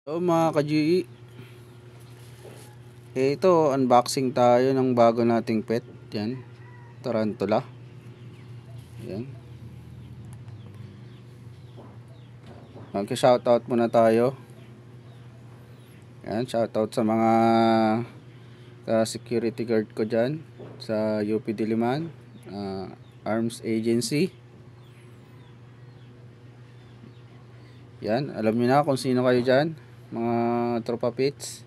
So mga ka-GE, ito unboxing tayo ng bago nating pet. Yan, tarantula. Yan. Mag-shoutout muna tayo. Yan, shoutout sa mga security guard ko dyan sa UP Diliman, Arms Agency. Yan, alam niyo na kung sino kayo dyan, mga tropa pits.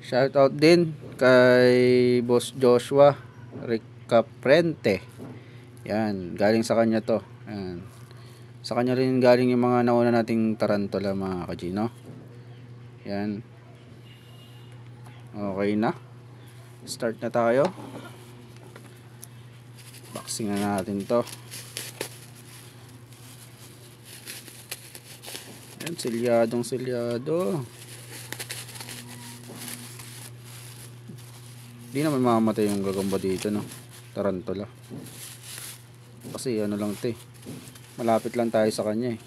Shoutout din kay Boss Joshua Ricaprente. Yan, galing sa kanya to. Yan. Sa kanya rin galing yung mga nauna nating tarantula mga ka-G, no? Yan. Okay na. Start na tayo. Boxing na natin to. Yan, silyado. Di naman mamamatay yung gagamba dito, no? Tarantula. Kasi ano lang 'to eh. Malapit lang tayo sa kanya eh.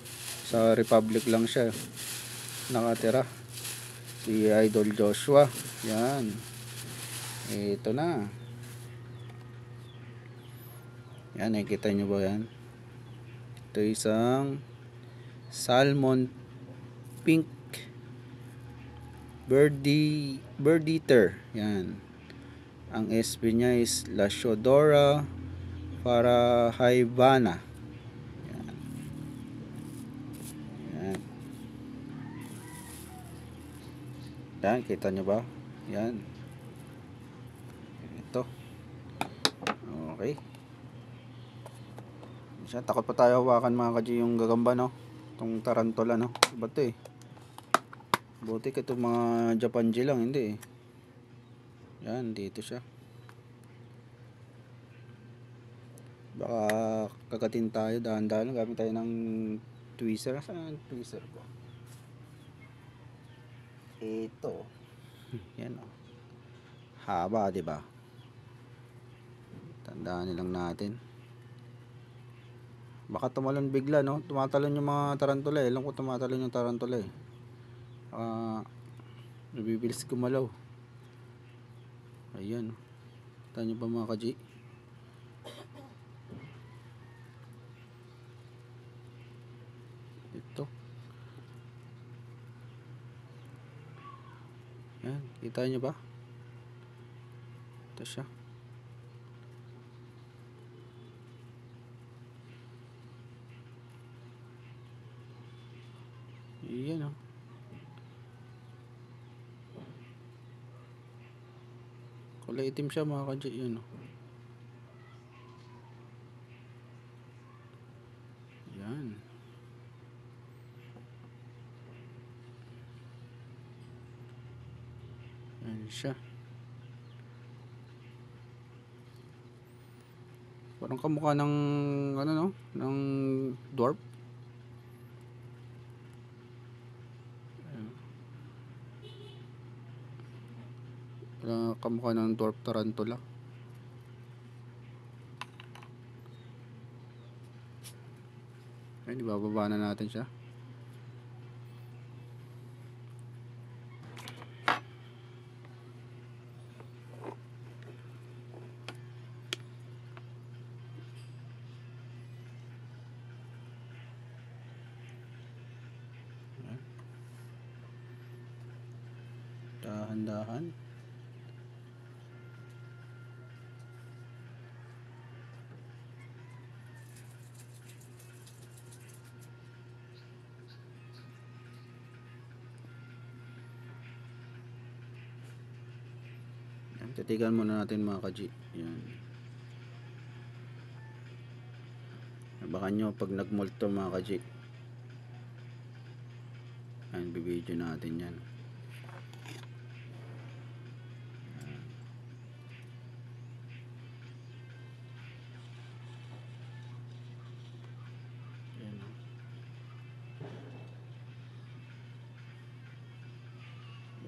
Sa Republic lang siya nakatira. Si Idol Joshua. Yan. Ito na. Yan, nakikita nyo ba yan? Ito isang salmon pink bird eater. Yan. Ang SB niya is Lashodora Farahaibana. Yan, kita nyo ba? Yan. Ito. Okay. Siya, takot pa tayo hawakan mga ka-G yung gagamba, no? Itong tarantula, no? Iba to eh. Buti ka itong mga Japan G lang, hindi eh. Yan, dito siya. Baka kagatin tayo, dahan-dahan. Gamit tayo ng tweezer. Saan ang tweezer ko? Ito. Yan o. Haba, diba? Tandaan nilang natin. Baka tumalon bigla, no? Tumatalon yung mga tarantula eh. Alam ko tumatalon yung tarantula eh. Nabibilis kumalaw. Ayan. Kita nyo ba mga ka-G? Ito. Yan. Kita nyo ba? Ito siya. Iyan o. Kulay itim siya mga ka-G. Yan o. Yan. Yan siya. Parang kamukha ng ano, no? Ng dwarf. Kamukha ng dwarf tarantula. Ay, ibababa na natin siya. Dahan-dahan. Titigan muna natin mga ka-G. Yan. Baka nyo pag nagmulto mga ka-G. Ayan, bibidyo natin yan.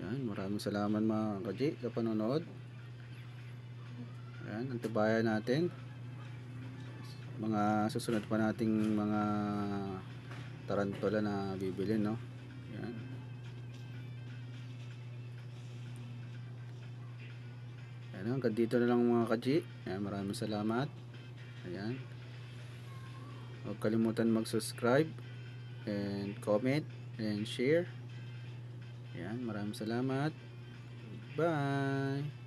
Yan, maraming salamat mga ka-G sa panonood. Yan, antabayan natin mga susunod pa nating mga tarantula na bibili, no? Yan. Ayan, hanggang dito na lang mga kaji. Ayan, maraming salamat. Ayan. Huwag kalimutan mag-subscribe and comment and share. Ayan, maraming salamat. Bye!